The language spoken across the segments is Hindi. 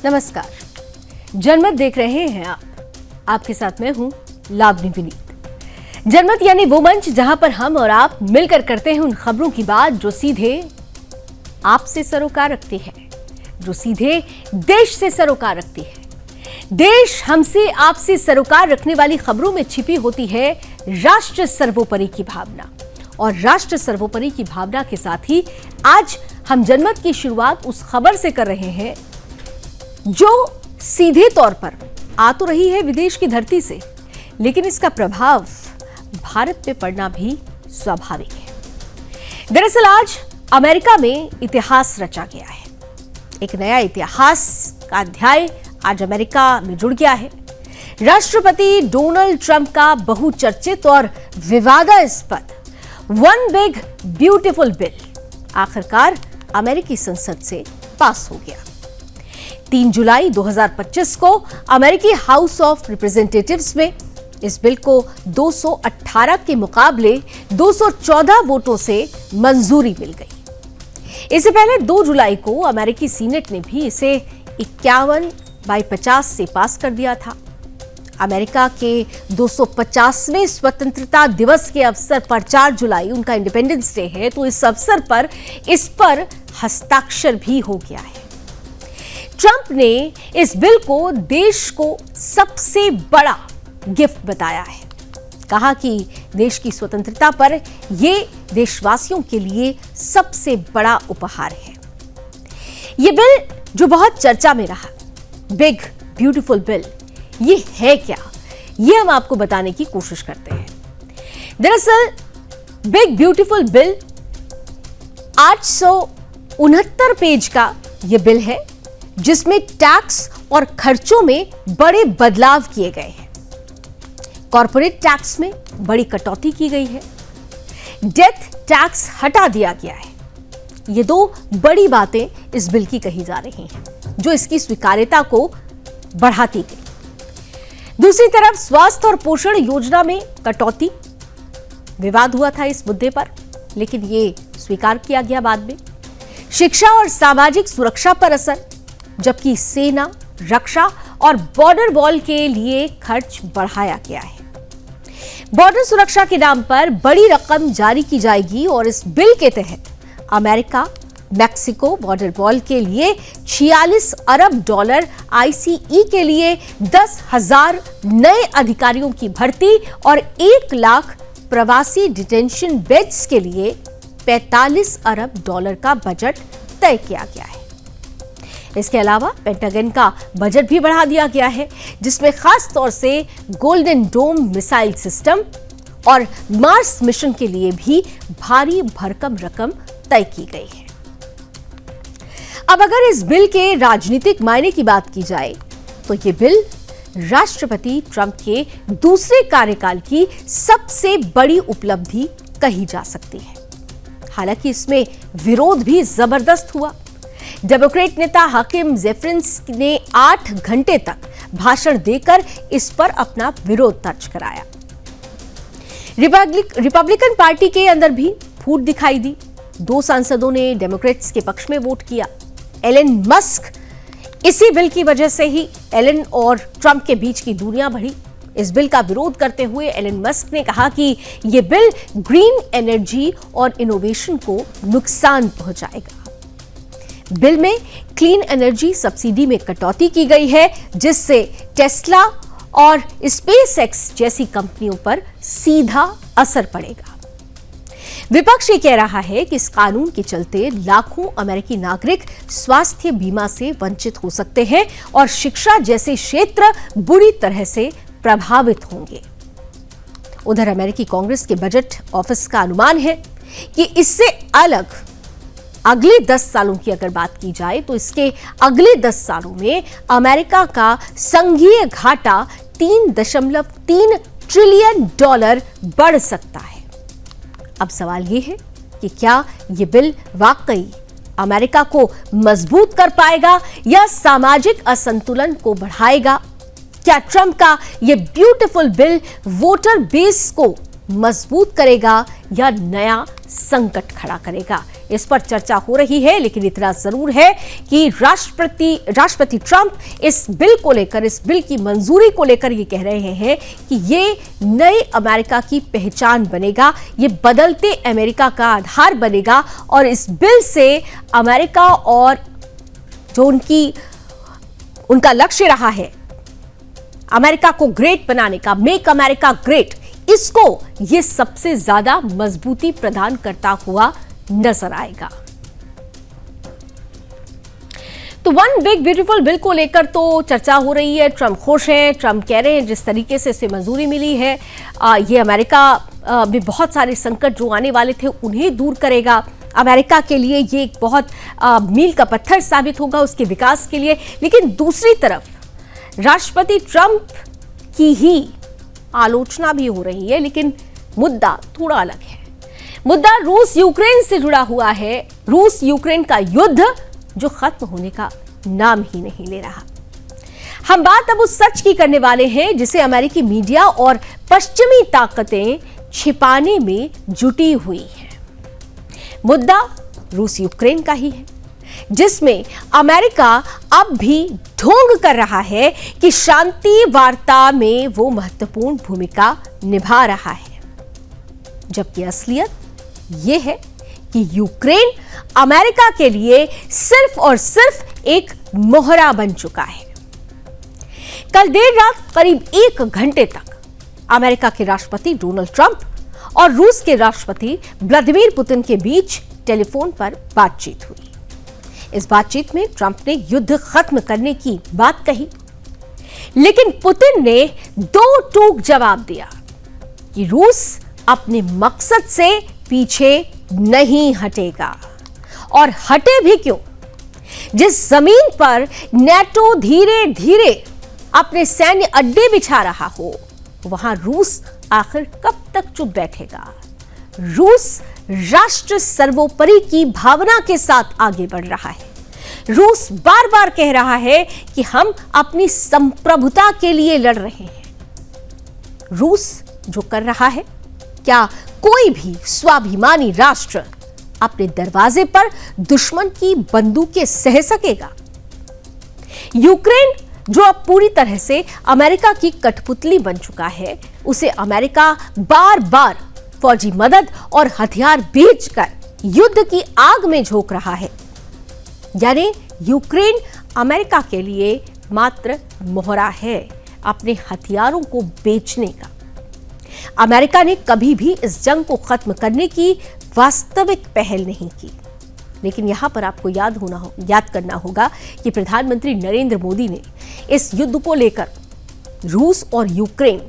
नमस्कार, जनमत देख रहे हैं आप। आपके साथ मैं हूं लावनी विनीत। जनमत यानी वो मंच जहां पर हम और आप मिलकर करते हैं उन खबरों की बात जो सीधे आपसे सरोकार रखती है, जो सीधे देश से सरोकार रखती है। देश हमसे आपसे सरोकार रखने वाली खबरों में छिपी होती है राष्ट्र सर्वोपरि की भावना, और राष्ट्र सर्वोपरि की भावना के साथ ही आज हम जनमत की शुरुआत उस खबर से कर रहे हैं जो सीधे तौर पर आ तो रही है विदेश की धरती से, लेकिन इसका प्रभाव भारत पे पड़ना भी स्वाभाविक है। दरअसल आज अमेरिका में इतिहास रचा गया है। एक नया इतिहास का अध्याय आज अमेरिका में जुड़ गया है। राष्ट्रपति डोनाल्ड ट्रंप का बहुचर्चित और विवादास्पद वन बिग ब्यूटीफुल बिल आखिरकार अमेरिकी संसद से पास हो गया। 3 जुलाई 2025 को अमेरिकी हाउस ऑफ रिप्रेजेंटेटिव्स में इस बिल को 218 के मुकाबले 214 वोटों से मंजूरी मिल गई। इससे पहले 2 जुलाई को अमेरिकी सीनेट ने भी इसे 51/50 से पास कर दिया था। अमेरिका के 250वें स्वतंत्रता दिवस के अवसर पर 4 जुलाई उनका इंडिपेंडेंस डे है, तो इस अवसर पर इस पर हस्ताक्षर भी हो गया है। ट्रंप ने इस बिल को देश को सबसे बड़ा गिफ्ट बताया है। कहा कि देश की स्वतंत्रता पर यह देशवासियों के लिए सबसे बड़ा उपहार है। यह बिल जो बहुत चर्चा में रहा, बिग ब्यूटीफुल बिल, ये है क्या, ये हम आपको बताने की कोशिश करते हैं। दरअसल बिग ब्यूटीफुल बिल 869 पेज का यह बिल है, जिसमें टैक्स और खर्चों में बड़े बदलाव किए गए हैं। कॉर्पोरेट टैक्स में बड़ी कटौती की गई है। डेथ टैक्स हटा दिया गया है। ये 2 बड़ी बातें इस बिल की कही जा रही हैं, जो इसकी स्वीकार्यता को बढ़ाती गई। दूसरी तरफ स्वास्थ्य और पोषण योजना में कटौती, विवाद हुआ था इस मुद्दे पर, लेकिन ये स्वीकार किया गया बाद में। शिक्षा और सामाजिक सुरक्षा पर असर, जबकि सेना, रक्षा और बॉर्डर वॉल के लिए खर्च बढ़ाया गया है। बॉर्डर सुरक्षा के नाम पर बड़ी रकम जारी की जाएगी और इस बिल के तहत अमेरिका मैक्सिको बॉर्डर वॉल के लिए $46 अरब, आईसीई के लिए 10,000 नए अधिकारियों की भर्ती और 1 लाख प्रवासी डिटेंशन बेड्स के लिए $45 अरब का बजट तय किया गया है। इसके अलावा पेंटागन का बजट भी बढ़ा दिया गया है, जिसमें खास तौर से गोल्डन डोम मिसाइल सिस्टम और मार्स मिशन के लिए भी भारी भरकम रकम तय की गई है। अब अगर इस बिल के राजनीतिक मायने की बात की जाए तो यह बिल राष्ट्रपति ट्रंप के दूसरे कार्यकाल की सबसे बड़ी उपलब्धि कही जा सकती है। हालांकि इसमें विरोध भी जबरदस्त हुआ। डेमोक्रेट नेता हाकिम जेफरिन्स ने 8 घंटे तक भाषण देकर इस पर अपना विरोध दर्ज कराया। रिपब्लिकन पार्टी के अंदर भी फूट दिखाई दी। 2 सांसदों ने डेमोक्रेट्स के पक्ष में वोट किया। एलन मस्क, इसी बिल की वजह से ही एलन और ट्रंप के बीच की दूरियां बढ़ी। इस बिल का विरोध करते हुए एलन मस्क ने कहा कि यह बिल ग्रीन एनर्जी और इनोवेशन को नुकसान पहुंचाएगा। बिल में क्लीन एनर्जी सब्सिडी में कटौती की गई है, जिससे टेस्ला और स्पेसएक्स जैसी कंपनियों पर सीधा असर पड़ेगा। विपक्ष ये कह रहा है कि इस कानून के चलते लाखों अमेरिकी नागरिक स्वास्थ्य बीमा से वंचित हो सकते हैं और शिक्षा जैसे क्षेत्र बुरी तरह से प्रभावित होंगे। उधर अमेरिकी कांग्रेस के बजट ऑफिस का अनुमान है कि इससे अलग अगले 10 सालों की अगर बात की जाए तो इसके अगले 10 सालों में अमेरिका का संघीय घाटा $3.3 ट्रिलियन बढ़ सकता है। अब सवाल यह है कि क्या यह बिल वाकई अमेरिका को मजबूत कर पाएगा या सामाजिक असंतुलन को बढ़ाएगा? क्या ट्रंप का यह ब्यूटीफुल बिल वोटर बेस को मजबूत करेगा या नया संकट खड़ा करेगा। इस पर चर्चा हो रही है, लेकिन इतना जरूर है कि राष्ट्रपति ट्रंप इस बिल को लेकर, इस बिल की मंजूरी को लेकर ये कह रहे हैं कि ये नए अमेरिका की पहचान बनेगा, ये बदलते अमेरिका का आधार बनेगा और इस बिल से अमेरिका और जो उनका लक्ष्य रहा है अमेरिका को ग्रेट बनाने का, मेक अमेरिका ग्रेट, इसको ये सबसे ज्यादा मजबूती प्रदान करता हुआ नजर आएगा। तो वन बिग ब्यूटीफुल बिल को लेकर तो चर्चा हो रही है। ट्रंप खुश हैं, ट्रंप कह रहे हैं जिस तरीके से इसे मंजूरी मिली है ये अमेरिका में बहुत सारे संकट जो आने वाले थे उन्हें दूर करेगा। अमेरिका के लिए ये एक बहुत मील का पत्थर साबित होगा उसके विकास के लिए। लेकिन दूसरी तरफ राष्ट्रपति ट्रंप की ही आलोचना भी हो रही है, लेकिन मुद्दा थोड़ा अलग है। मुद्दा रूस यूक्रेन से जुड़ा हुआ है। रूस यूक्रेन का युद्ध जो खत्म होने का नाम ही नहीं ले रहा। हम बात अब उस सच की करने वाले हैं जिसे अमेरिकी मीडिया और पश्चिमी ताकतें छिपाने में जुटी हुई हैं। मुद्दा रूस यूक्रेन का ही है, जिसमें अमेरिका अब भी ढोंग कर रहा है कि शांति वार्ता में वो महत्वपूर्ण भूमिका निभा रहा है, जबकि असलियत ये है कि यूक्रेन अमेरिका के लिए सिर्फ और सिर्फ एक मोहरा बन चुका है। कल देर रात करीब 1 घंटे तक अमेरिका के राष्ट्रपति डोनाल्ड ट्रंप और रूस के राष्ट्रपति व्लादिमीर पुतिन के बीच टेलीफोन पर बातचीत हुई। इस बातचीत में ट्रंप ने युद्ध खत्म करने की बात कही, लेकिन पुतिन ने 2 टूक जवाब दिया कि रूस अपने मकसद से पीछे नहीं हटेगा। और हटे भी क्यों? जिस जमीन पर नेटो धीरे धीरे अपने सैन्य अड्डे बिछा रहा हो, वहां रूस आखिर कब तक चुप बैठेगा? रूस राष्ट्र सर्वोपरि की भावना के साथ आगे बढ़ रहा है। रूस बार बार कह रहा है कि हम अपनी संप्रभुता के लिए लड़ रहे हैं। रूस जो कर रहा है, क्या कोई भी स्वाभिमानी राष्ट्र अपने दरवाजे पर दुश्मन की बंदूकें सह सकेगा? यूक्रेन जो अब पूरी तरह से अमेरिका की कठपुतली बन चुका है, उसे अमेरिका बार बार फौजी मदद और हथियार बेचकर युद्ध की आग में झोंक रहा है। यानी यूक्रेन अमेरिका के लिए मात्र मोहरा है अपने हथियारों को बेचने का। अमेरिका ने कभी भी इस जंग को खत्म करने की वास्तविक पहल नहीं की। लेकिन यहां पर आपको याद करना होगा कि प्रधानमंत्री नरेंद्र मोदी ने इस युद्ध को लेकर रूस और यूक्रेन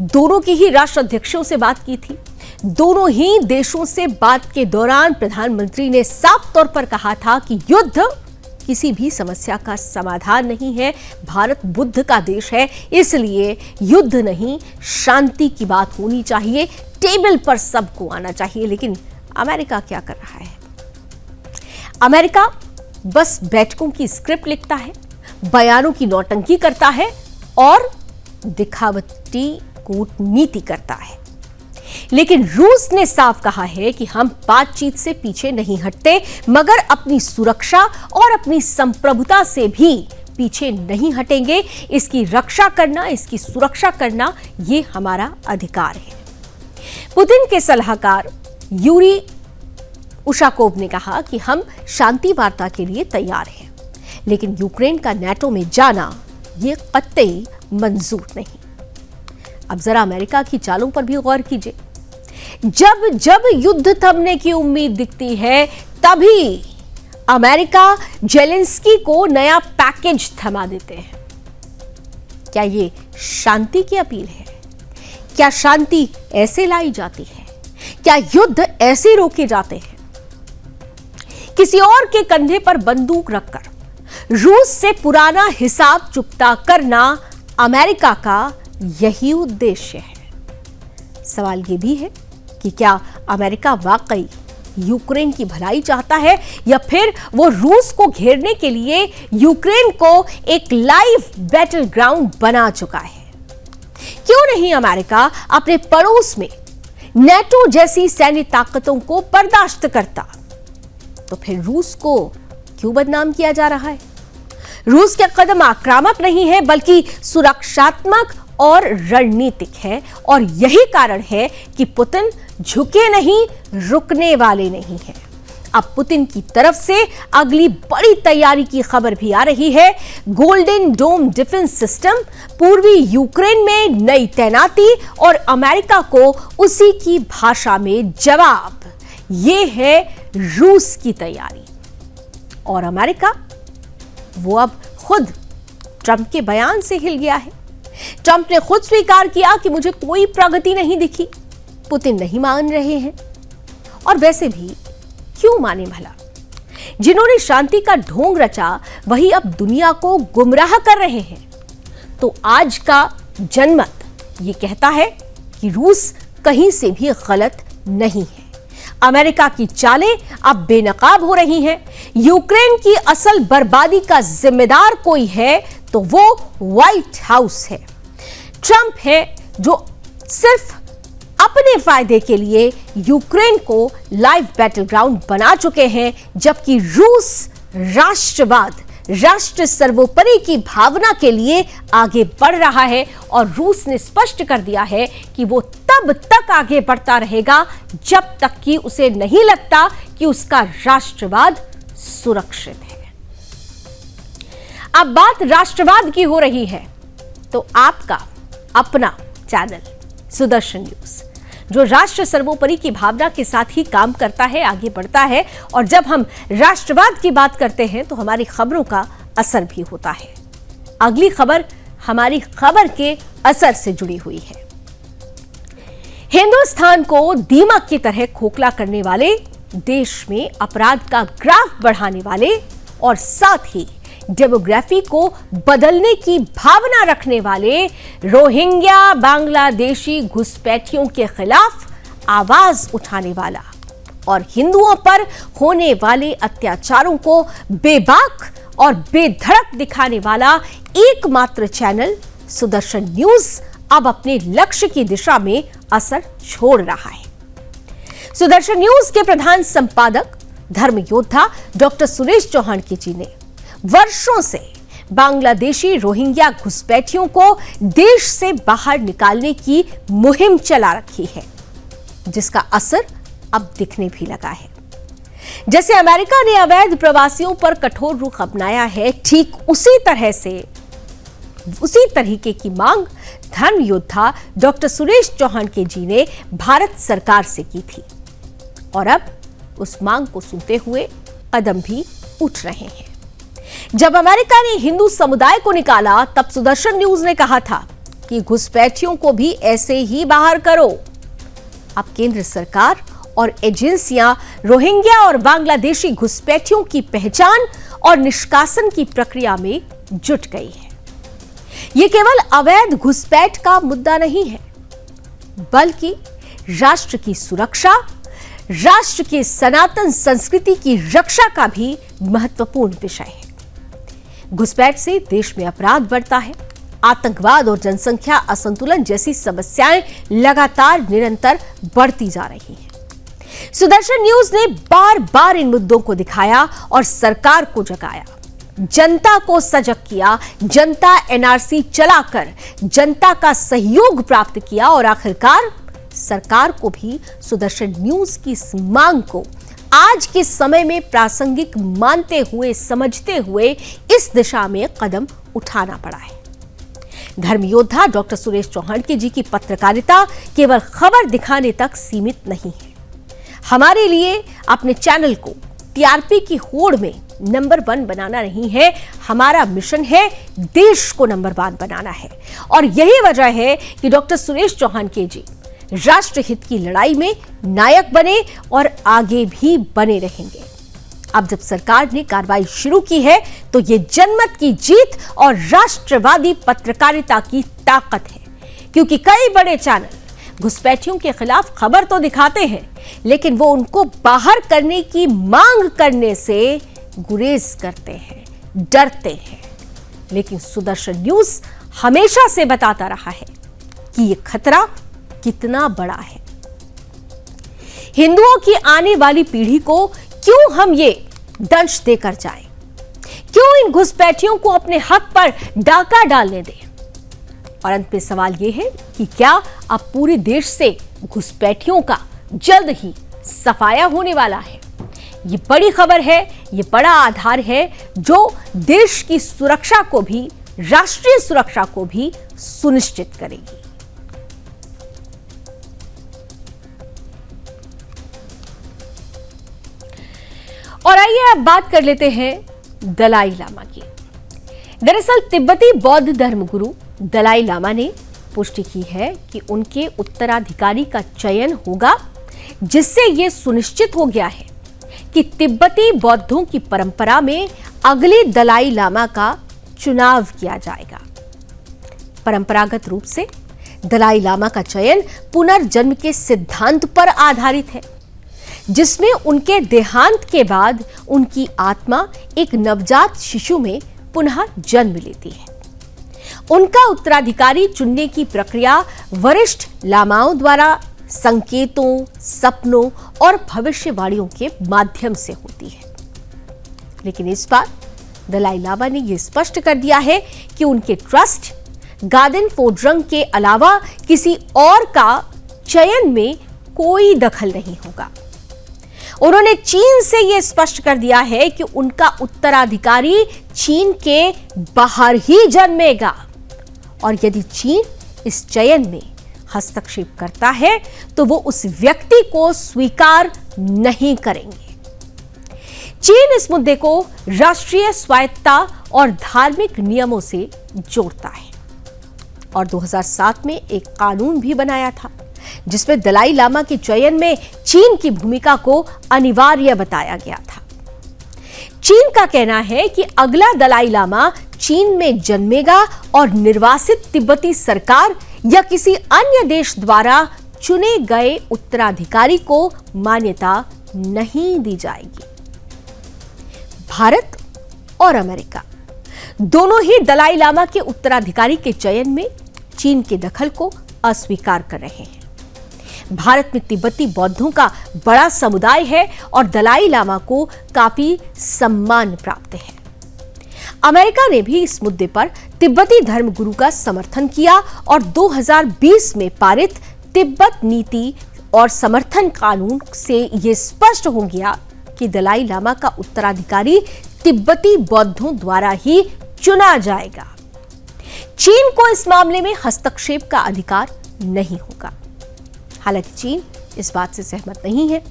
दोनों के ही राष्ट्राध्यक्षों से बात की थी। दोनों ही देशों से बात के दौरान प्रधानमंत्री ने साफ तौर पर कहा था कि युद्ध किसी भी समस्या का समाधान नहीं है। भारत बुद्ध का देश है, इसलिए युद्ध नहीं, शांति की बात होनी चाहिए, टेबल पर सबको आना चाहिए। लेकिन अमेरिका क्या कर रहा है? अमेरिका बस बैठकों की स्क्रिप्ट लिखता है, बयानों की नौटंकी करता है और दिखावटी कूटनीति करता है। लेकिन रूस ने साफ कहा है कि हम बातचीत से पीछे नहीं हटते, मगर अपनी सुरक्षा और अपनी संप्रभुता से भी पीछे नहीं हटेंगे। इसकी रक्षा करना, इसकी सुरक्षा करना, ये हमारा अधिकार है। पुतिन के सलाहकार यूरी उशाकोव ने कहा कि हम शांति वार्ता के लिए तैयार हैं, लेकिन यूक्रेन का नेटो में जाना ये कतई मंजूर नहीं। अब जरा अमेरिका की चालों पर भी गौर कीजिए। जब जब युद्ध थमने की उम्मीद दिखती है, तभी अमेरिका जेलेंस्की को नया पैकेज थमा देते हैं। क्या ये शांति की अपील है? क्या शांति ऐसे लाई जाती है? क्या युद्ध ऐसे रोके जाते हैं? किसी और के कंधे पर बंदूक रखकर रूस से पुराना हिसाब चुकता करना अमेरिका का यही उद्देश्य है। सवाल यह भी है कि क्या अमेरिका वाकई यूक्रेन की भलाई चाहता है, या फिर वो रूस को घेरने के लिए यूक्रेन को एक लाइव बैटल ग्राउंड बना चुका है? क्यों नहीं अमेरिका अपने पड़ोस में नेटो जैसी सैन्य ताकतों को बर्दाश्त करता, तो फिर रूस को क्यों बदनाम किया जा रहा है? रूस के कदम आक्रामक नहीं है बल्कि सुरक्षात्मक और रणनीतिक है, और यही कारण है कि पुतिन झुके नहीं, रुकने वाले नहीं हैं। अब पुतिन की तरफ से अगली बड़ी तैयारी की खबर भी आ रही है। गोल्डन डोम डिफेंस सिस्टम, पूर्वी यूक्रेन में नई तैनाती और अमेरिका को उसी की भाषा में जवाब। यह है रूस की तैयारी। और अमेरिका वो अब खुद ट्रंप के बयान से हिल गया है। ट्रंप ने खुद स्वीकार किया कि मुझे कोई प्रगति नहीं दिखी, पुतिन नहीं मान रहे हैं। और वैसे भी क्यों माने भला? जिन्होंने शांति का ढोंग रचा वही अब दुनिया को गुमराह कर रहे हैं। तो आज का जनमत ये कहता है कि रूस कहीं से भी गलत नहीं है। अमेरिका की चालें अब बेनकाब हो रही हैं। यूक्रेन की असल बर्बादी का जिम्मेदार कोई है तो वो व्हाइट हाउस है। ट्रंप है जो सिर्फ अपने फायदे के लिए यूक्रेन को लाइव बैटल ग्राउंड बना चुके हैं, जबकि रूस राष्ट्रवाद, राष्ट्र सर्वोपरि की भावना के लिए आगे बढ़ रहा है। और रूस ने स्पष्ट कर दिया है कि वो तब तक आगे बढ़ता रहेगा जब तक कि उसे नहीं लगता कि उसका राष्ट्रवाद सुरक्षित है। अब बात राष्ट्रवाद की हो रही है तो आपका अपना चैनल सुदर्शन न्यूज, जो राष्ट्र सर्वोपरि की भावना के साथ ही काम करता है, आगे बढ़ता है। और जब हम राष्ट्रवाद की बात करते हैं तो हमारी खबरों का असर भी होता है। अगली खबर हमारी खबर के असर से जुड़ी हुई है। हिंदुस्तान को दीमक की तरह खोखला करने वाले, देश में अपराध का ग्राफ बढ़ाने वाले और साथ ही डेमोग्राफी को बदलने की भावना रखने वाले रोहिंग्या बांग्लादेशी घुसपैठियों के खिलाफ आवाज उठाने वाला और हिंदुओं पर होने वाले अत्याचारों को बेबाक और बेधड़क दिखाने वाला एकमात्र चैनल सुदर्शन न्यूज अब अपने लक्ष्य की दिशा में असर छोड़ रहा है। सुदर्शन न्यूज के प्रधान संपादक धर्म योद्धा डॉक्टर सुरेश चौहान की जी ने वर्षों से बांग्लादेशी रोहिंग्या घुसपैठियों को देश से बाहर निकालने की मुहिम चला रखी है, जिसका असर अब दिखने भी लगा है। जैसे अमेरिका ने अवैध प्रवासियों पर कठोर रुख अपनाया है, ठीक उसी तरीके की मांग धर्म योद्धा डॉक्टर सुरेश चौहान के जी ने भारत सरकार से की थी। और अब उस मांग को सुनते हुए कदम भी उठ रहे हैं। जब अमेरिका ने हिंदू समुदाय को निकाला तब सुदर्शन न्यूज ने कहा था कि घुसपैठियों को भी ऐसे ही बाहर करो। अब केंद्र सरकार और एजेंसियां रोहिंग्या और बांग्लादेशी घुसपैठियों की पहचान और निष्कासन की प्रक्रिया में जुट गई है। यह केवल अवैध घुसपैठ का मुद्दा नहीं है, बल्कि राष्ट्र की सुरक्षा, राष्ट्र की सनातन संस्कृति की रक्षा का भी महत्वपूर्ण विषय है। घुसपैठ से देश में अपराध बढ़ता है, आतंकवाद और जनसंख्या असंतुलन जैसी समस्याएं लगातार निरंतर बढ़ती जा रही हैं। सुदर्शन न्यूज ने बार बार इन मुद्दों को दिखाया और सरकार को जगाया, जनता को सजग किया, जनता एनआरसी चलाकर जनता का सहयोग प्राप्त किया और आखिरकार सरकार को भी सुदर्शन न्यूज की इस मांग को आज के समय में प्रासंगिक मानते हुए, समझते हुए इस दिशा में कदम उठाना पड़ा है। धर्म योद्धा डॉक्टर सुरेश चौहान के जी की पत्रकारिता केवल खबर दिखाने तक सीमित नहीं है। हमारे लिए अपने चैनल को टीआरपी की होड़ में नंबर 1 बनाना नहीं है, हमारा मिशन है देश को नंबर 1 बनाना है। और यही वजह है कि डॉक्टर सुरेश चौहान के जी राष्ट्रहित की लड़ाई में नायक बने और आगे भी बने रहेंगे। अब जब सरकार ने कार्रवाई शुरू की है तो ये जनमत की जीत और राष्ट्रवादी पत्रकारिता की ताकत है, क्योंकि कई बड़े चैनल घुसपैठियों के खिलाफ खबर तो दिखाते हैं, लेकिन वो उनको बाहर करने की मांग करने से गुरेज करते हैं, डरते हैं। लेकिन सुदर्शन न्यूज हमेशा से बताता रहा है कि ये खतरा कितना बड़ा है। हिंदुओं की आने वाली पीढ़ी को क्यों हम ये दंश देकर जाएं? क्यों इन घुसपैठियों को अपने हक पर डाका डालने दें? और अंत में सवाल यह है कि क्या अब पूरे देश से घुसपैठियों का जल्द ही सफाया होने वाला है? ये बड़ी खबर है, ये बड़ा आधार है जो देश की सुरक्षा को भी, राष्ट्रीय सुरक्षा को भी सुनिश्चित करेगी। और आइए अब बात कर लेते हैं दलाई लामा की। दरअसल तिब्बती बौद्ध धर्मगुरु दलाई लामा ने पुष्टि की है कि उनके उत्तराधिकारी का चयन होगा, जिससे यह सुनिश्चित हो गया है कि तिब्बती बौद्धों की परंपरा में अगले दलाई लामा का चुनाव किया जाएगा। परंपरागत रूप से दलाई लामा का चयन पुनर्जन्म के सिद्धांत पर आधारित है, जिसमें उनके देहांत के बाद उनकी आत्मा एक नवजात शिशु में पुनः जन्म लेती है। उनका उत्तराधिकारी चुनने की प्रक्रिया वरिष्ठ लामाओं द्वारा संकेतों, सपनों और भविष्यवाणियों के माध्यम से होती है। लेकिन इस बार दलाई लामा ने यह स्पष्ट कर दिया है कि उनके ट्रस्ट गार्डन फोड्रंग के अलावा किसी और का चयन में कोई दखल नहीं होगा। उन्होंने चीन से यह स्पष्ट कर दिया है कि उनका उत्तराधिकारी चीन के बाहर ही जन्मेगा, और यदि चीन इस चयन में हस्तक्षेप करता है तो वो उस व्यक्ति को स्वीकार नहीं करेंगे। चीन इस मुद्दे को राष्ट्रीय स्वायत्तता और धार्मिक नियमों से जोड़ता है और 2007 में एक कानून भी बनाया था, जिसमें दलाई लामा के चयन में चीन की भूमिका को अनिवार्य बताया गया था। चीन का कहना है कि अगला दलाई लामा चीन में जन्मेगा और निर्वासित तिब्बती सरकार या किसी अन्य देश द्वारा चुने गए उत्तराधिकारी को मान्यता नहीं दी जाएगी। भारत और अमेरिका दोनों ही दलाई लामा के उत्तराधिकारी के चयन में चीन के दखल को अस्वीकार कर रहे हैं। भारत में तिब्बती बौद्धों का बड़ा समुदाय है और दलाई लामा को काफी सम्मान प्राप्त है। अमेरिका ने भी इस मुद्दे पर तिब्बती धर्मगुरु का समर्थन किया और 2020 में पारित तिब्बत नीति और समर्थन कानून से यह स्पष्ट हो गया कि दलाई लामा का उत्तराधिकारी तिब्बती बौद्धों द्वारा ही चुना जाएगा। चीन को इस मामले में हस्तक्षेप का अधिकार नहीं होगा। हालांकि चीन इस बात से सहमत नहीं है।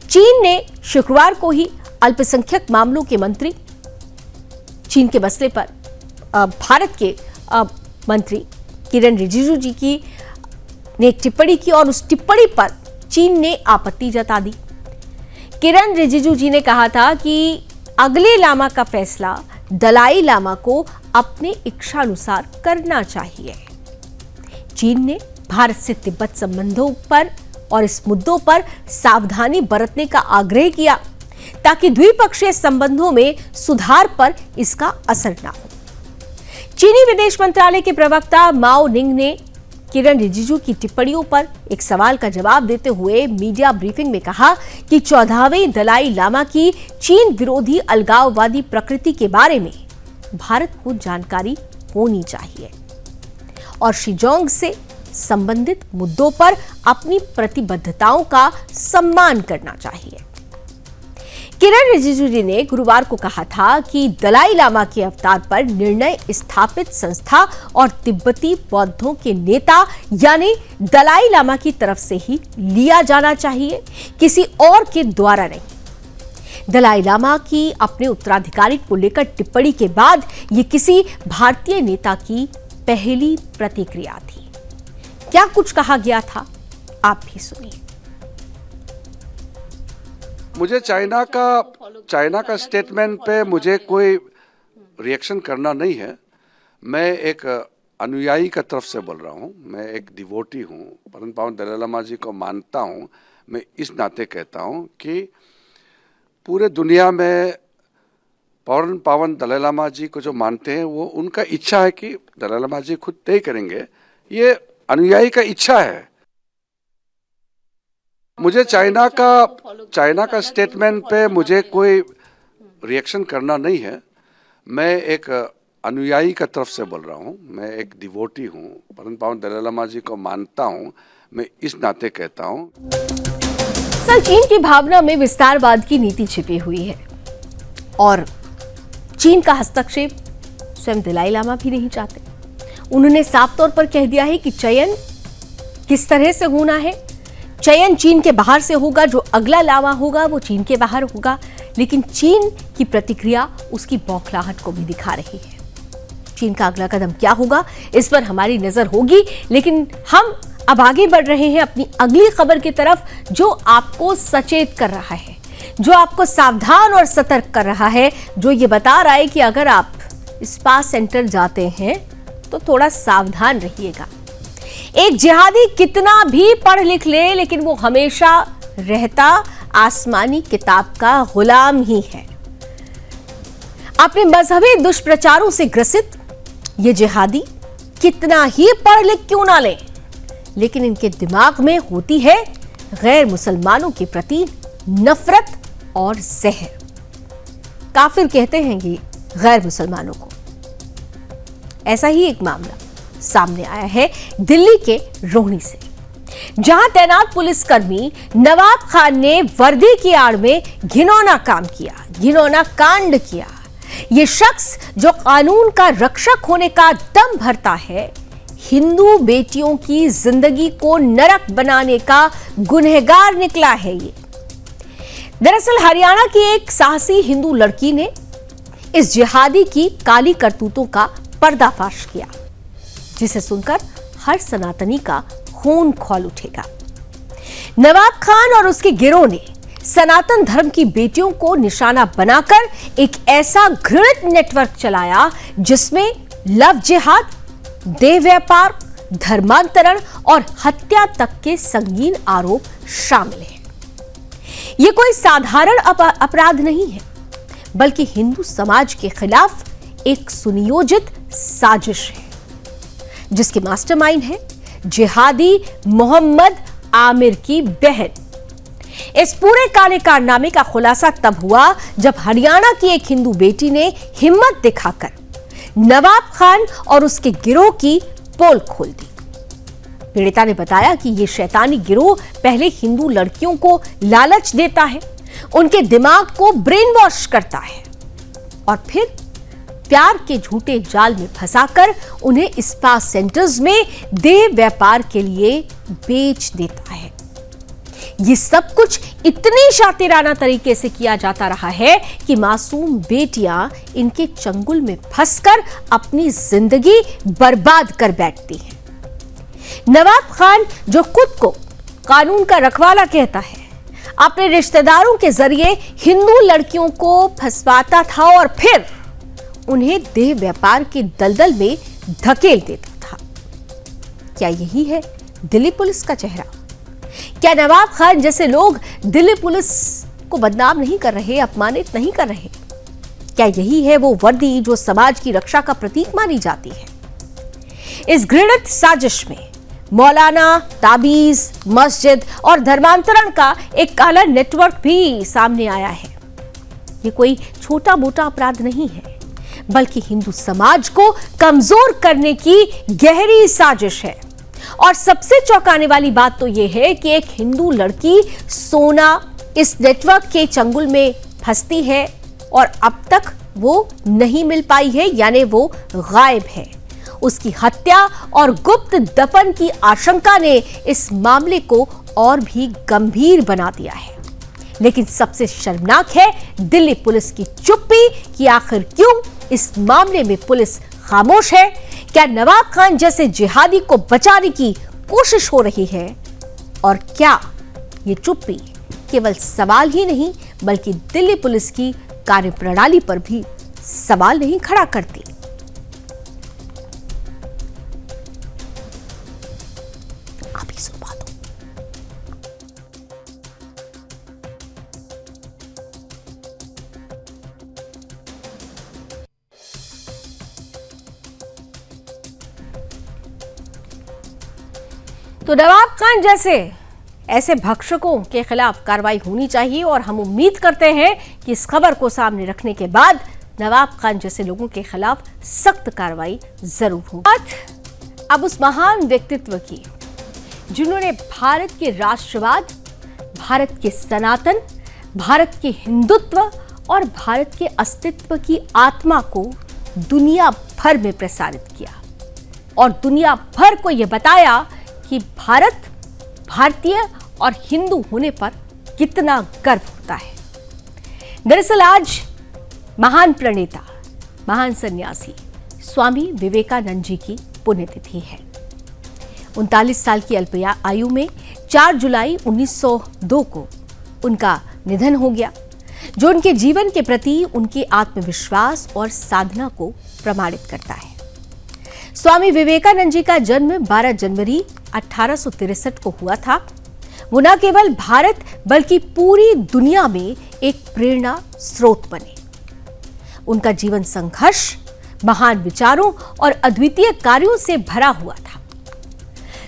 चीन ने शुक्रवार को ही अल्पसंख्यक मामलों के मंत्री, चीन के मसले पर भारत के मंत्री किरण रिजिजू जी की ने एक टिप्पणी की और उस टिप्पणी पर चीन ने आपत्ति जता दी। किरण रिजिजू जी ने कहा था कि अगले लामा का फैसला दलाई लामा को अपने इच्छानुसार करना चाहिए। चीन ने भारत से तिब्बत संबंधों पर और इस मुद्दों पर सावधानी बरतने का आग्रह किया ताकि द्विपक्षीय संबंधों में सुधार पर इसका असर न हो। चीनी विदेश मंत्रालय के प्रवक्ता माओ निंग ने किरण रिजिजू की टिप्पणियों पर एक सवाल का जवाब देते हुए मीडिया ब्रीफिंग में कहा कि 14वें दलाई लामा की चीन विरोधी अलगाववादी प्रकृति के बारे में भारत को जानकारी होनी चाहिए और शिजोंग से संबंधित मुद्दों पर अपनी प्रतिबद्धताओं का सम्मान करना चाहिए। किरण रिजिजू जी ने गुरुवार को कहा था कि दलाई लामा के अवतार पर निर्णय स्थापित संस्था और तिब्बती बौद्धों के नेता यानी दलाई लामा की तरफ से ही लिया जाना चाहिए, किसी और के द्वारा नहीं। दलाई लामा की अपने उत्तराधिकारी को लेकर टिप्पणी के बाद यह किसी भारतीय नेता की पहली प्रतिक्रिया थी। क्या कुछ कहा गया था, आप भी सुनिए। मुझे चाइना का स्टेटमेंट पे मुझे कोई रिएक्शन करना नहीं है। मैं एक अनुयायी का तरफ से बोल रहा हूँ। मैं एक डिवोटी हूँ, परम पावन दलाई लामा जी को मानता हूँ। मैं इस नाते कहता हूँ कि पूरे दुनिया में परम पावन दलाई लामा जी को जो मानते हैं वो उनका इच्छा है कि दलाई लामा जी खुद तय करेंगे। ये अनुयायी का इच्छा है। मुझे चाइना का स्टेटमेंट पे मुझे कोई रिएक्शन करना नहीं है। मैं एक अनुयायी का तरफ से बोल रहा हूँ, मैं एक डिवोटी हूँ, परम पावन दलाई लामा जी को मानता हूँ, मैं इस नाते कहता हूँ। सर, चीन की भावना में विस्तारवाद की नीति छिपी हुई है और चीन का हस्तक्षेप स्वयं दलाई लामा भी नहीं चाहते। उन्होंने साफ तौर पर कह दिया है कि चयन किस तरह से होना है। चयन चीन के बाहर से होगा, जो अगला लामा होगा वो चीन के बाहर होगा। लेकिन चीन की प्रतिक्रिया उसकी बौखलाहट को भी दिखा रही है। चीन का अगला कदम क्या होगा, इस पर हमारी नजर होगी। लेकिन हम अब आगे बढ़ रहे हैं अपनी अगली खबर की तरफ, जो आपको सचेत कर रहा है, जो आपको सावधान और सतर्क कर रहा है, जो ये बता रहा है कि अगर आप स्पा सेंटर जाते हैं तो थोड़ा सावधान रहिएगा। एक जिहादी कितना भी पढ़ लिख ले, लेकिन वो हमेशा रहता आसमानी किताब का गुलाम ही है। अपने मजहबी दुष्प्रचारों से ग्रसित ये जिहादी कितना ही पढ़ लिख क्यों ना ले, लेकिन इनके दिमाग में होती है गैर मुसलमानों के प्रति नफरत और जहर। काफिर कहते हैं ये गैर मुसलमानों को। ऐसा ही एक मामला सामने आया है दिल्ली के रोहिणी से, जहां तैनात पुलिसकर्मी नवाब खान ने वर्दी की आड़ में घिनौना काम किया, घिनौना कांड किया। यह शख्स जो कानून का रक्षक होने का दम भरता है, हिंदू बेटियों की जिंदगी को नरक बनाने का गुनहगार निकला है। ये दरअसल हरियाणा की एक साहसी हिंदू लड़की ने इस जिहादी की काली करतूतों का पर्दाफाश किया, जिसे सुनकर हर सनातनी का खून खौल उठेगा। नवाब खान और उसके गिरोह ने सनातन धर्म की बेटियों को निशाना बनाकर एक ऐसा घृणित नेटवर्क चलाया जिसमें लव जिहाद, देह व्यापार, धर्मांतरण और हत्या तक के संगीन आरोप शामिल हैं। यह कोई साधारण अपराध नहीं है, बल्कि हिंदू समाज के खिलाफ एक सुनियोजित साजिश है, जिसके मास्टरमाइंड है जिहादी मोहम्मद आमिर की बहन। इस पूरे काले कारनामे का खुलासा तब हुआ जब हरियाणा की एक हिंदू बेटी ने हिम्मत दिखाकर नवाब खान और उसके गिरोह की पोल खोल दी। पीड़िता ने बताया कि यह शैतानी गिरोह पहले हिंदू लड़कियों को लालच देता है, उनके दिमाग को ब्रेन वॉश करता है और फिर प्यार के झूठे जाल में फंसाकर उन्हें स्पा सेंटर्स में देह व्यापार के लिए बेच देता है। ये सब कुछ इतनी शातिराना तरीके से किया जाता रहा है कि मासूम बेटियां इनके चंगुल में फंसकर अपनी जिंदगी बर्बाद कर बैठती हैं। नवाब खान, जो खुद को कानून का रखवाला कहता है, अपने रिश्तेदारों के जरिए हिंदू लड़कियों को फंसवाता था और फिर उन्हें देह व्यापार के दलदल में धकेल देता था। क्या यही है दिल्ली पुलिस का चेहरा? क्या नवाब खान जैसे लोग दिल्ली पुलिस को बदनाम नहीं कर रहे, अपमानित नहीं कर रहे? क्या यही है वो वर्दी जो समाज की रक्षा का प्रतीक मानी जाती है? इस घृणित साजिश में मौलाना, ताबीज, मस्जिद और धर्मांतरण का एक काला नेटवर्क भी सामने आया है। ये कोई छोटा मोटा अपराध नहीं है, बल्कि हिंदू समाज को कमजोर करने की गहरी साजिश है। और सबसे चौंकाने वाली बात तो यह है कि एक हिंदू लड़की सोना इस नेटवर्क के चंगुल में फंसती है और अब तक वो नहीं मिल पाई है, यानी वो गायब है। उसकी हत्या और गुप्त दफन की आशंका ने इस मामले को और भी गंभीर बना दिया है। लेकिन सबसे शर्मनाक है दिल्ली पुलिस की चुप्पी कि आखिर क्यों इस मामले में पुलिस खामोश है। क्या नवाब खान जैसे जिहादी को बचाने की कोशिश हो रही है? और क्या ये चुप्पी केवल सवाल ही नहीं, बल्कि दिल्ली पुलिस की कार्यप्रणाली पर भी सवाल नहीं खड़ा करती? आप ही सुनवा दो। तो नवाब खान जैसे ऐसे भक्षकों के खिलाफ कार्रवाई होनी चाहिए और हम उम्मीद करते हैं कि इस खबर को सामने रखने के बाद नवाब खान जैसे लोगों के खिलाफ सख्त कार्रवाई जरूर होगी। अब उस महान व्यक्तित्व की जिन्होंने भारत के राष्ट्रवाद, भारत के सनातन, भारत के हिंदुत्व और भारत के अस्तित्व की आत्मा को दुनिया भर में प्रसारित किया और दुनिया भर को यह बताया कि भारत भारतीय और हिंदू होने पर कितना गर्व होता है। दरअसल आज महान प्रणेता, महान सन्यासी स्वामी विवेकानंद जी की पुण्यतिथि है। 39 साल की अल्प आयु में 4 जुलाई 1902 को उनका निधन हो गया, जो उनके जीवन के प्रति उनके आत्मविश्वास और साधना को प्रमाणित करता है। स्वामी विवेकानंद जी का जन्म 12 जनवरी 1863 को हुआ था। वो न केवल भारत बल्कि पूरी दुनिया में एक प्रेरणा स्रोत बने। उनका जीवन संघर्ष, महान विचारों और अद्वितीय कार्यों से भरा हुआ था।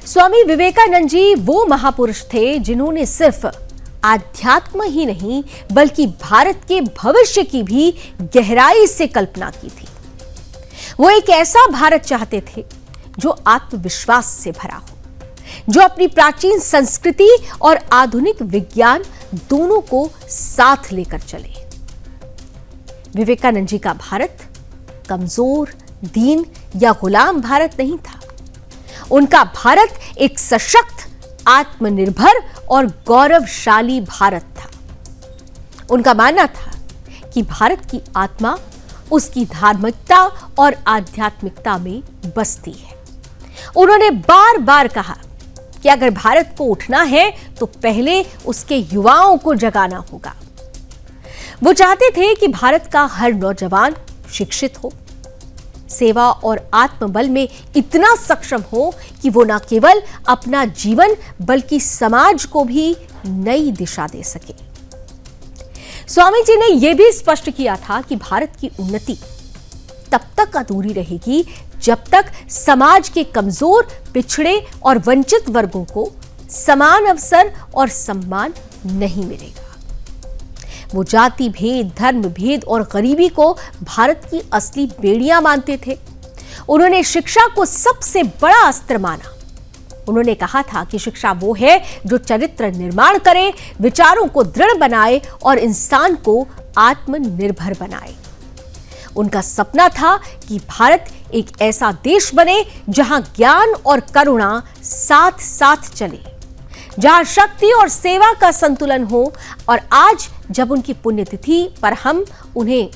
स्वामी विवेकानंद जी वो महापुरुष थे जिन्होंने सिर्फ आध्यात्म ही नहीं बल्कि भारत के भविष्य की भी गहराई से कल्पना की थी। वो एक ऐसा भारत चाहते थे जो आत्मविश्वास से भरा हो, जो अपनी प्राचीन संस्कृति और आधुनिक विज्ञान दोनों को साथ लेकर चले। विवेकानंद जी का भारत कमजोर, दीन या गुलाम भारत नहीं था। उनका भारत एक सशक्त, आत्मनिर्भर और गौरवशाली भारत था। उनका मानना था कि भारत की आत्मा उसकी धार्मिकता और आध्यात्मिकता में बसती है। उन्होंने बार बार कहा कि अगर भारत को उठना है तो पहले उसके युवाओं को जगाना होगा। वो चाहते थे कि भारत का हर नौजवान शिक्षित हो, सेवा और आत्मबल में इतना सक्षम हो कि वो न केवल अपना जीवन बल्कि समाज को भी नई दिशा दे सके। स्वामी जी ने यह भी स्पष्ट किया था कि भारत की उन्नति तब तक अधूरी रहेगी जब तक समाज के कमजोर, पिछड़े और वंचित वर्गों को समान अवसर और सम्मान नहीं मिलेगा। वो जाति भेद, धर्म भेद और गरीबी को भारत की असली बेड़ियां मानते थे। उन्होंने शिक्षा को सबसे बड़ा अस्त्र माना। उन्होंने कहा था कि शिक्षा वो है जो चरित्र निर्माण करे, विचारों को दृढ़ बनाए और इंसान को आत्मनिर्भर बनाए। उनका सपना था कि भारत एक ऐसा देश बने जहां ज्ञान और करुणा साथ साथ चले, जहां शक्ति और सेवा का संतुलन हो। और आज जब उनकी पुण्यतिथि पर हम उन्हें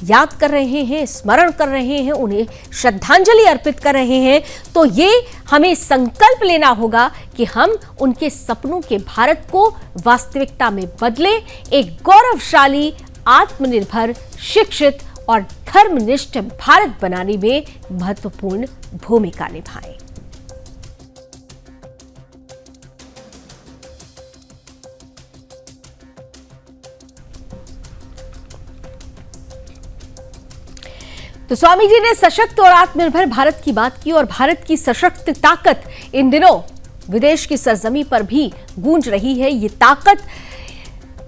याद कर रहे हैं, स्मरण कर रहे हैं, उन्हें श्रद्धांजलि अर्पित कर रहे हैं, तो ये हमें संकल्प लेना होगा कि हम उनके सपनों के भारत को वास्तविकता में बदले, एक गौरवशाली, आत्मनिर्भर, शिक्षित और धर्मनिष्ठ भारत बनाने में महत्वपूर्ण भूमिका निभाएं। तो स्वामी जी ने सशक्त और आत्मनिर्भर भारत की बात की और भारत की सशक्त ताकत इन दिनों विदेश की सरजमी पर भी गूंज रही है। ये ताकत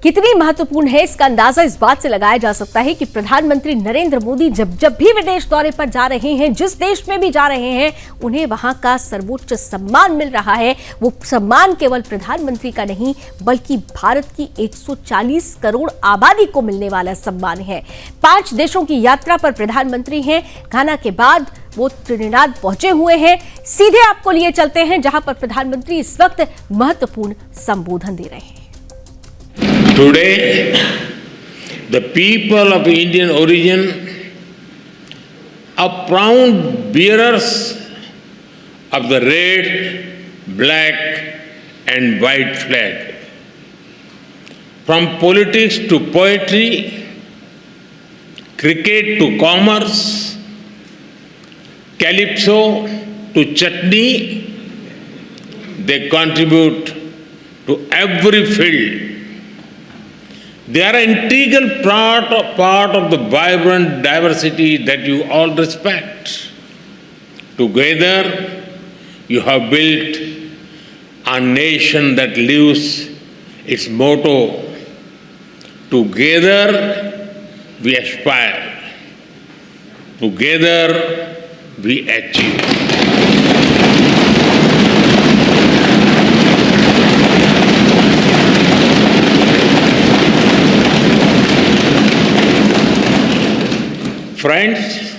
कितनी महत्वपूर्ण है इसका अंदाजा इस बात से लगाया जा सकता है कि प्रधानमंत्री नरेंद्र मोदी जब भी विदेश दौरे पर जा रहे हैं, जिस देश में भी जा रहे हैं, उन्हें वहां का सर्वोच्च सम्मान मिल रहा है। वो सम्मान केवल प्रधानमंत्री का नहीं बल्कि भारत की 140 करोड़ आबादी को मिलने वाला सम्मान है। 5 देशों की यात्रा पर प्रधानमंत्री हैं। घाना के बाद वो त्रिनिदाद पहुंचे हुए हैं। सीधे आपको लिए चलते हैं जहां पर प्रधानमंत्री इस वक्त महत्वपूर्ण संबोधन दे रहे हैं। Today, the people of Indian origin are proud bearers of the red, black, and white flag. From politics to poetry, cricket to commerce, calypso to chutney, they contribute to every field. They are an integral part of the vibrant diversity that you all respect. Together, you have built a nation that lives its motto, together we aspire, together we achieve. Friends,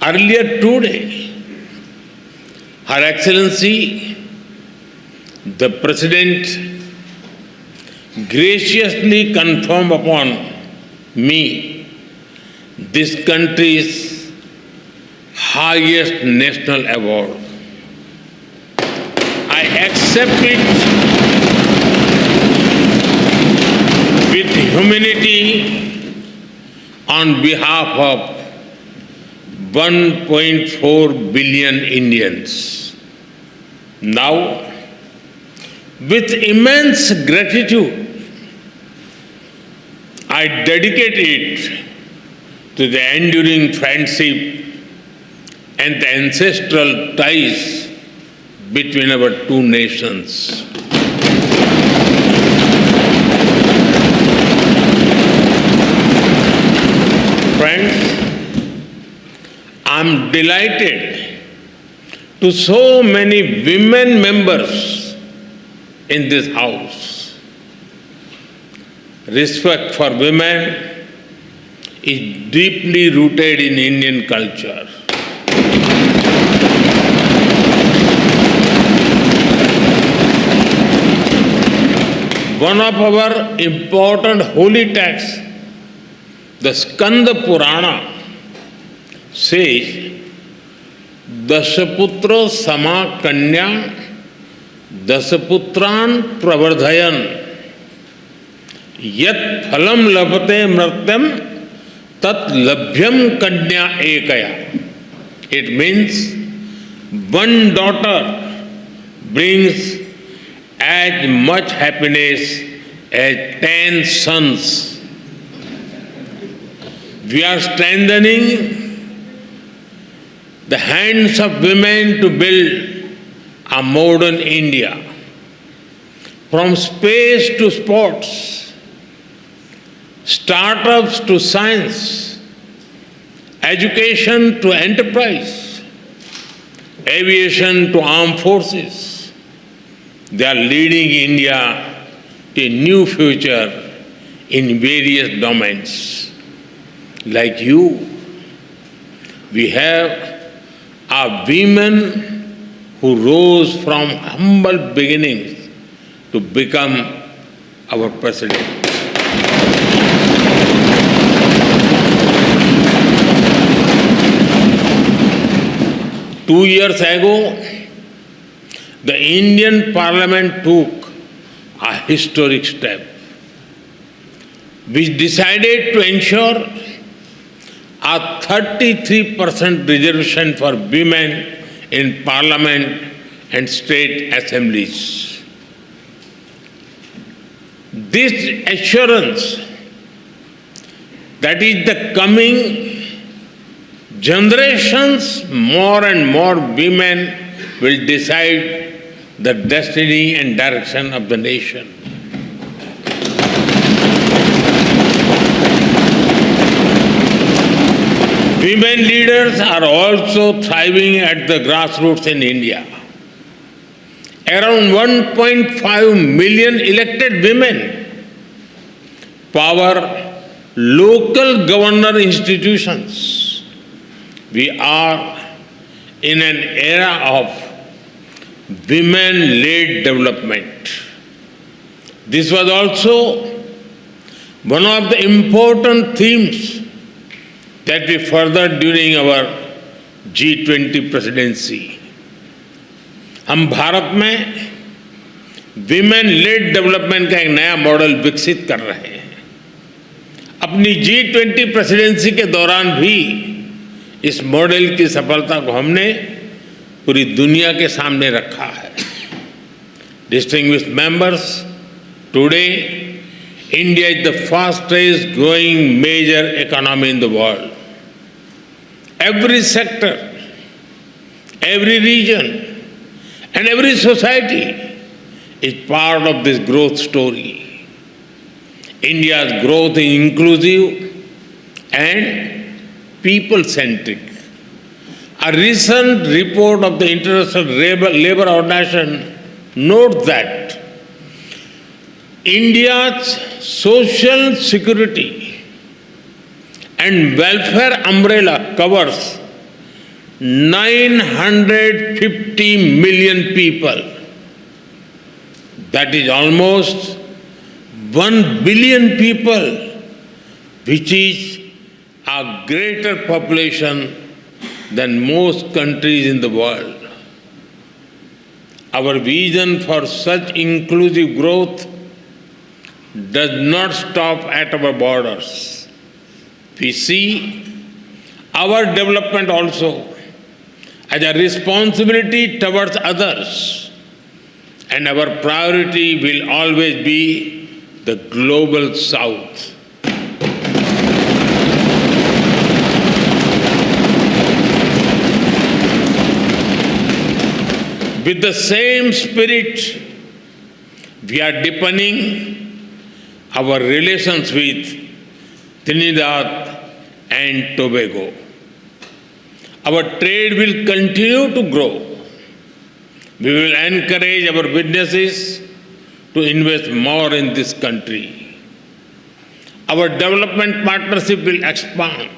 earlier today, Her Excellency, the President, graciously conferred upon me this country's highest national award. I accept it with humility on behalf of 1.4 billion Indians. Now, with immense gratitude, I dedicate it to the enduring friendship and the ancestral ties between our two nations. Friends, I'm delighted to so many women members in this house. Respect for women is deeply rooted in Indian culture. One of our important holy texts, the Skanda Purana, says, Dashaputra sama kanya, Dasaputran pravardhayan, Yat phalam labhate mratyam, Tat labhyam kanya ekaya. It means one daughter brings as much happiness as 10 sons. We are strengthening the hands of women to build a modern India. From space to sports, startups to science, education to enterprise, aviation to armed forces, they are leading India to a new future in various domains. Like you, we have our women who rose from humble beginnings to become our president. Two years ago, the Indian Parliament took a historic step, which decided to ensure a 33% reservation for women in Parliament and state assemblies. This assurance that is the coming generations, more and more women will decide the destiny and direction of the nation. Women leaders are also thriving at the grassroots in India. Around 1.5 million elected women power local governor institutions. We are in an era of women-led development. This was also one of the important themes that we furthered during our G20 presidency. हम भारत में विमेन लेड डेवलपमेंट का एक नया मॉडल विकसित कर रहे हैं। अपनी G20 प्रेसिडेंसी के दौरान भी इस मॉडल की सफलता को हमने पूरी दुनिया के सामने रखा है। Distinguished members, today India is the fastest growing major economy in the world. Every sector, every region, and every society is part of this growth story. India's growth is inclusive and people-centric. A recent report of the International Labour Organization notes that India's social security and welfare umbrella covers 950 million people. That is almost 1 billion people, which is a greater population than most countries in the world. Our vision for such inclusive growth does not stop at our borders. We see our development also as a responsibility towards others, and our priority will always be the global South. With the same spirit, we are deepening our relations with Trinidad and Tobago. Our trade will continue to grow. We will encourage our businesses to invest more in this country. Our development partnership will expand.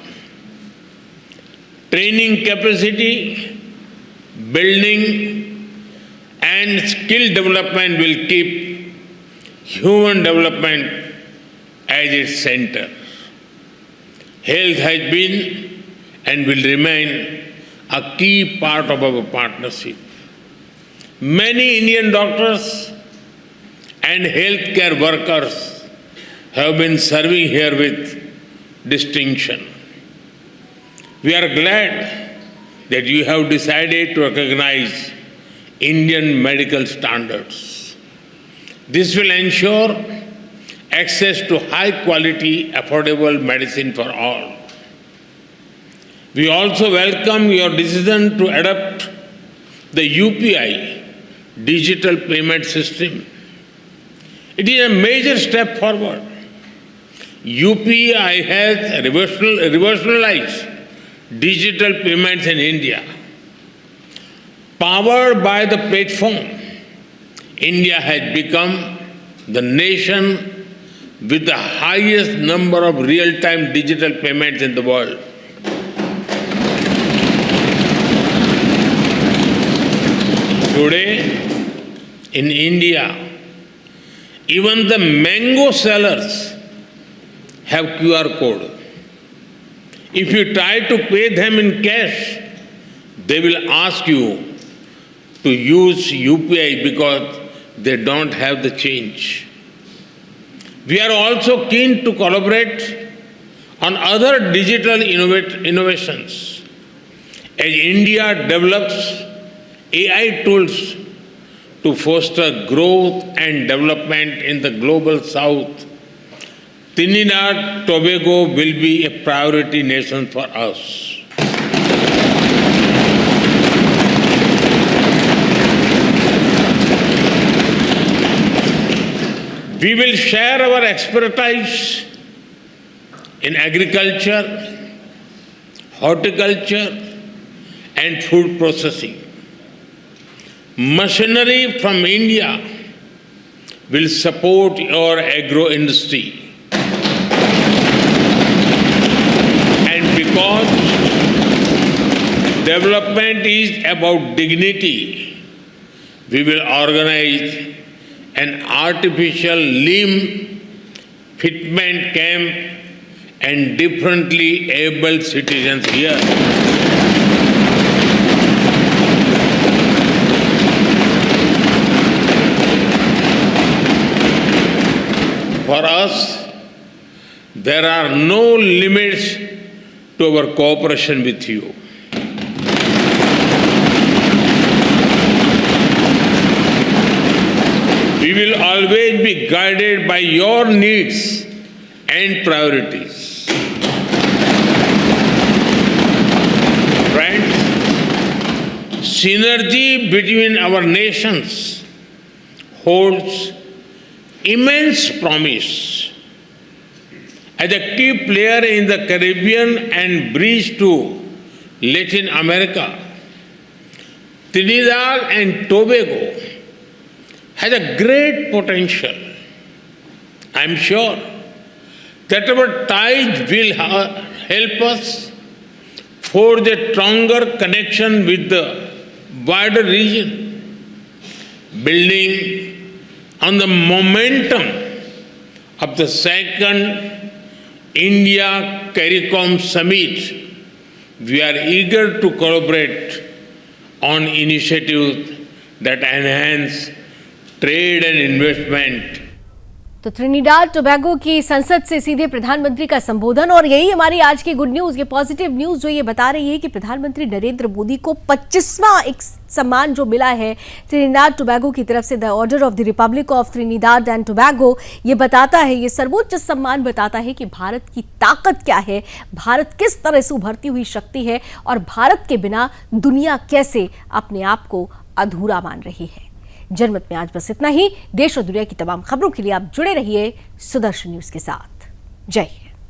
Training capacity, building, and skill development will keep human development as its center. Health has been and will remain a key part of our partnership. Many Indian doctors and healthcare workers have been serving here with distinction. We are glad that you have decided to recognize Indian medical standards. This will ensure access to high quality, affordable medicine for all. We also welcome your decision to adopt the UPI digital payment system. It is a major step forward. UPI has revolutionized digital payments in India. Powered by the platform, India has become the nation with the highest number of real-time digital payments in the world. Today, in India, even the mango sellers have QR code. If you try to pay them in cash, they will ask you to use UPI because they don't have the change. We are also keen to collaborate on other digital innovations. As India develops AI tools to foster growth and development in the global South, Trinidad and Tobago will be a priority nation for us. We will share our expertise in agriculture, horticulture, and food processing. Machinery from India will support your agro industry. And because development is about dignity, we will organize an artificial limb fitment camp and differently abled citizens here. For us, there are no limits to our cooperation with you. We will always be guided by your needs and priorities. Friends, synergy between our nations holds immense promise. As a key player in the Caribbean and bridge to Latin America, Trinidad and Tobago has a great potential. I am sure that our ties will help us forge a stronger connection with the wider region, building on the momentum of the second India CARICOM Summit. We are eager to collaborate on initiatives that enhance trade and investment. तो त्रिनिडाद टोबैगो की संसद से सीधे प्रधानमंत्री का संबोधन, और यही हमारी आज की गुड न्यूज, ये पॉजिटिव न्यूज जो ये बता रही है कि प्रधानमंत्री नरेंद्र मोदी को 25वां एक सम्मान जो मिला है त्रिनिडाद टोबैगो की तरफ से, the order of the Republic of त्रिनिडाद and Tobago. ये बताता है, ये सर्वोच्च सम्मान बताता है कि भारत की ताकत क्या है, भारत किस तरह से उभरती हुई शक्ति है और भारत के बिना दुनिया कैसे अपने आप को अधूरा मान रही है। जनमत में आज बस इतना ही। देश और दुनिया की तमाम खबरों के लिए आप जुड़े रहिए सुदर्शन न्यूज के साथ। जय हिंद।